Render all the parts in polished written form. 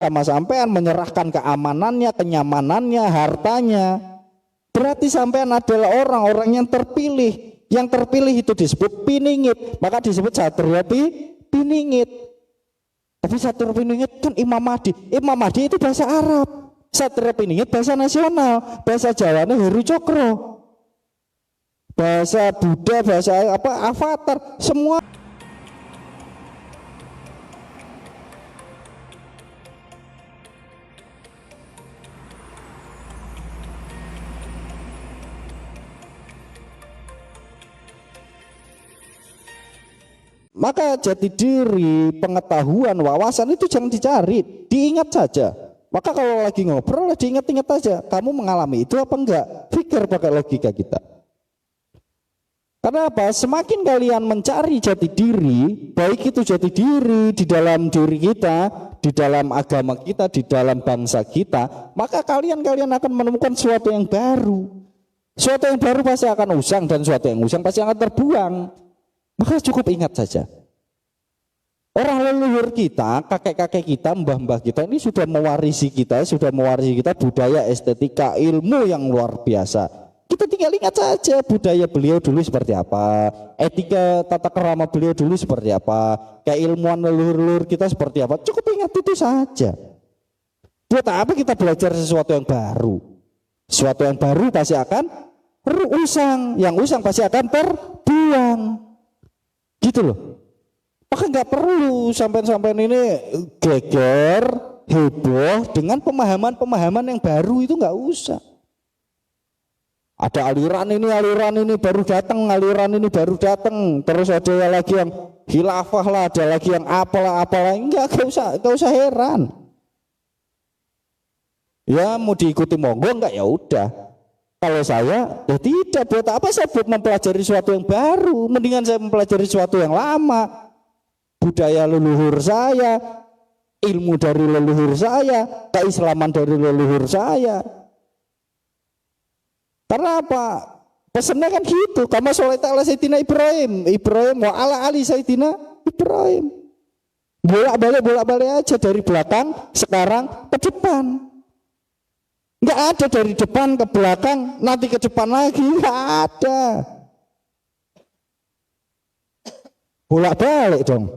sama sampean, menyerahkan keamanannya, kenyamanannya, hartanya. Berarti sampean adalah orang-orang yang terpilih. Yang terpilih itu disebut piningit, maka disebut satria piningit. Tapi satria piningit kan Imam Mahdi. Imam Mahdi itu bahasa Arab. Satria piningit bahasa nasional. Bahasa Jawanya Heru Cokro. Bahasa Buddha, bahasa apa, Avatar, semua. Maka jati diri, pengetahuan, wawasan itu jangan dicari, diingat saja. Maka kalau lagi ngobrol, diingat-ingat aja. Kamu mengalami itu apa enggak? Pikir pakai logika kita. Karena apa? Semakin kalian mencari jati diri, baik itu jati diri di dalam diri kita, di dalam agama kita, di dalam bangsa kita, maka kalian akan menemukan sesuatu yang baru. Sesuatu yang baru pasti akan usang, dan sesuatu yang usang pasti akan terbuang. Maka cukup ingat saja, orang leluhur kita, kakek-kakek kita, mbah-mbah kita ini sudah mewarisi kita budaya, estetika, ilmu yang luar biasa. Kita tinggal ingat saja budaya beliau dulu seperti apa, etika tata kerama beliau dulu seperti apa, keilmuan leluhur kita seperti apa. Cukup ingat itu saja. Buat apa kita belajar sesuatu yang baru? Sesuatu yang baru pasti akan usang, yang usang pasti akan terbuang. Gitu loh. Maka nggak perlu sampai ini geger, heboh dengan pemahaman yang baru, itu nggak usah. Ada aliran ini baru datang, terus ada lagi yang khilafah lah, ada lagi yang apalah, nggak usah heran. Ya mau diikuti monggo, nggak ya udah. Kalau saya, ya tidak, buat apa saya mempelajari sesuatu yang baru, mendingan saya mempelajari sesuatu yang lama. Budaya leluhur saya, ilmu dari leluhur saya, keislaman dari leluhur saya. Karena apa? Pesannya kan gitu, kama sholata ala Sayyidina Ibrahim wa ala ali Sayyidina Ibrahim. Bolak-balik aja dari belakang, sekarang ke depan. Enggak ada dari depan ke belakang, nanti ke depan lagi, enggak ada. Bolak-balik dong.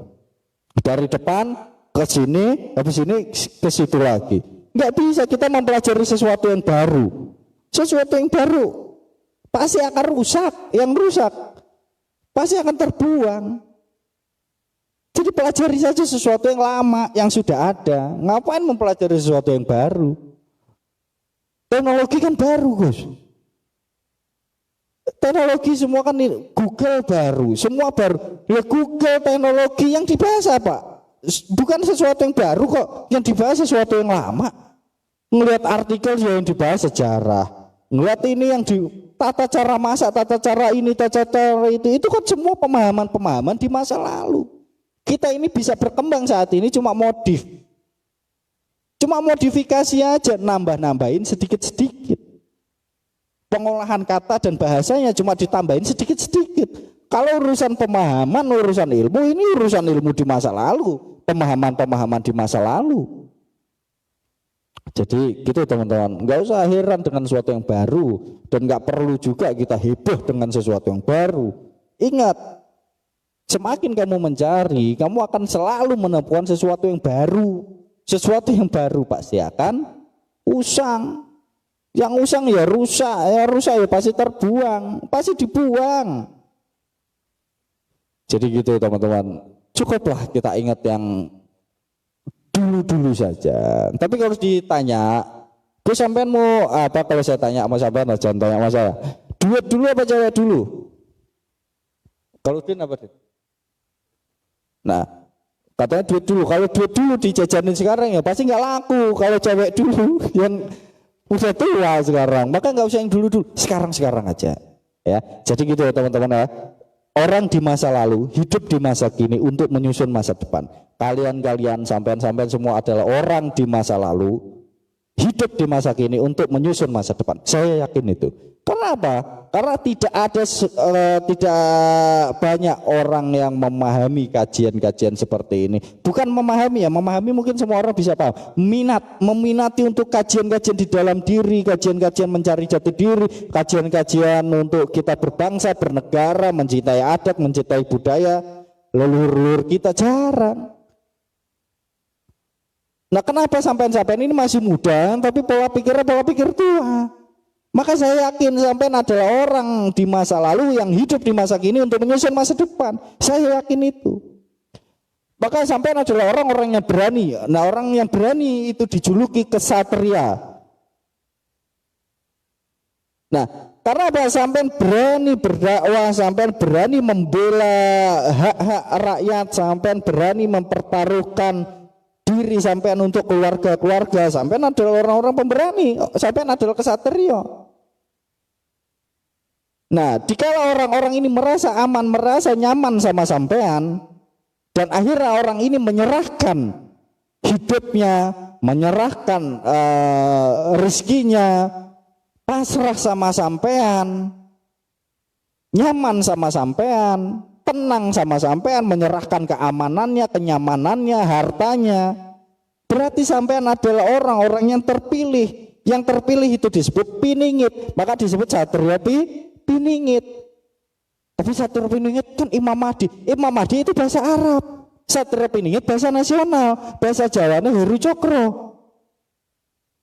Dari depan ke sini, habis ini ke situ lagi. Enggak bisa, kita mempelajari sesuatu yang baru. Sesuatu yang baru pasti akan rusak, yang rusak pasti akan terbuang. Jadi pelajari saja sesuatu yang lama, yang sudah ada. Ngapain mempelajari sesuatu yang baru? Teknologi kan baru, Gus. Teknologi semua kan Google baru, semua baru. Ya Google teknologi yang dibahas apa? Bukan sesuatu yang baru kok, yang dibahas sesuatu yang lama. Ngelihat artikel yang dibahas sejarah, ngelihat ini yang di tata cara masak, tata cara ini, tata cara itu kan semua pemahaman di masa lalu. Kita ini bisa berkembang saat ini cuma modifikasi aja, nambah-nambahin sedikit-sedikit. Pengolahan kata dan bahasanya cuma ditambahin sedikit-sedikit. Kalau urusan pemahaman, urusan ilmu, ini urusan ilmu di masa lalu, pemahaman di masa lalu. Jadi gitu teman-teman, nggak usah heran dengan sesuatu yang baru, dan nggak perlu juga kita heboh dengan sesuatu yang baru. Ingat, semakin kamu mencari, kamu akan selalu menemukan sesuatu yang baru. Sesuatu yang baru pasti akan usang. Yang usang ya rusak ya pasti terbuang, pasti dibuang. Jadi gitu teman-teman, cukuplah kita ingat yang dulu saja. Tapi kalau ditanya, gue sampean mau apa? Kalau saya tanya sama sampean, jangan tanya sama saya. Duit dulu apa cewek dulu? Kalau Din apa Din? Nah, katanya duit dulu. Kalau duit dulu dijajanin sekarang ya pasti nggak laku. Kalau cewek dulu yang udah tua sekarang, maka nggak usah yang dulu. Sekarang aja. Ya, jadi gitu ya teman-teman ya. Orang di masa lalu hidup di masa kini untuk menyusun masa depan. Kalian sampean semua adalah orang di masa lalu hidup di masa kini untuk menyusun masa depan. Saya yakin itu. Karena apa? Karena tidak banyak orang yang memahami kajian-kajian seperti ini. Bukan memahami ya, memahami mungkin semua orang bisa paham. Meminati untuk kajian-kajian di dalam diri, kajian-kajian mencari jati diri, kajian-kajian untuk kita berbangsa, bernegara, mencintai adat, mencintai budaya leluhur-leluhur kita, jarang. Nah, kenapa sampean-sampean ini masih muda tapi pola pikir tua? Maka saya yakin sampean adalah orang di masa lalu yang hidup di masa kini untuk menyusun masa depan. Saya yakin itu. Maka sampean adalah orang-orang yang berani. Nah, orang yang berani itu dijuluki kesatria. Nah, karena apa? Sampean berani berdakwah, sampean berani membela hak-hak rakyat, sampean berani mempertaruhkan diri sampean untuk keluarga-keluarga. Sampean adalah orang-orang pemberani, sampean adalah kesatria. Nah, dikala orang-orang ini merasa aman, merasa nyaman sama sampean, dan akhirnya orang ini menyerahkan hidupnya, menyerahkan rezekinya, pasrah sama sampean, nyaman sama sampean, tenang sama sampean, menyerahkan keamanannya, kenyamanannya, hartanya, berarti sampean adalah orang-orang yang terpilih. Yang terpilih itu disebut piningit, maka disebut satria piningit. Tapi satria piningit kan Imam Mahdi. Imam Mahdi itu bahasa Arab, satria piningit bahasa nasional, bahasa Jawanya Heru Cokro,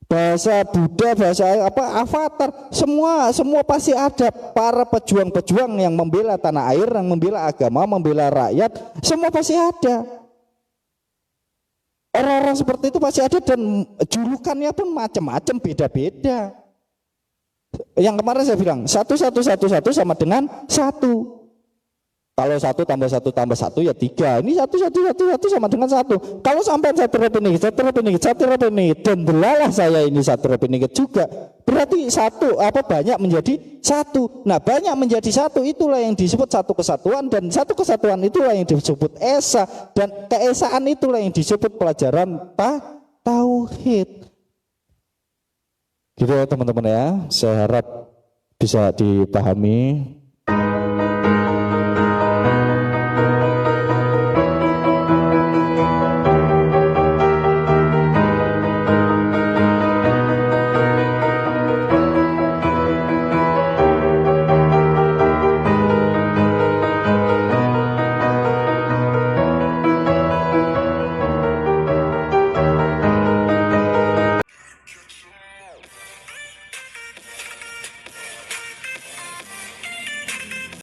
bahasa Buddha, bahasa apa, Avatar, semua pasti ada. Para pejuang-pejuang yang membela tanah air, yang membela agama, membela rakyat, semua pasti ada. Orang-orang seperti itu pasti ada, dan julukannya pun macam-macam, beda-beda. Yang kemarin saya bilang satu sama dengan satu. Kalau 1 tambah 1 tambah 1 ya 3. Ini 1 sama dengan 1. Kalau sampai satria piningit dan delalah saya ini satria piningit juga, berarti banyak menjadi 1. Nah, banyak menjadi 1 itulah yang disebut satu kesatuan, dan satu kesatuan itulah yang disebut esa, dan keesaan itulah yang disebut pelajaran tauhid. Gitu ya teman-teman ya, saya harap bisa dipahami.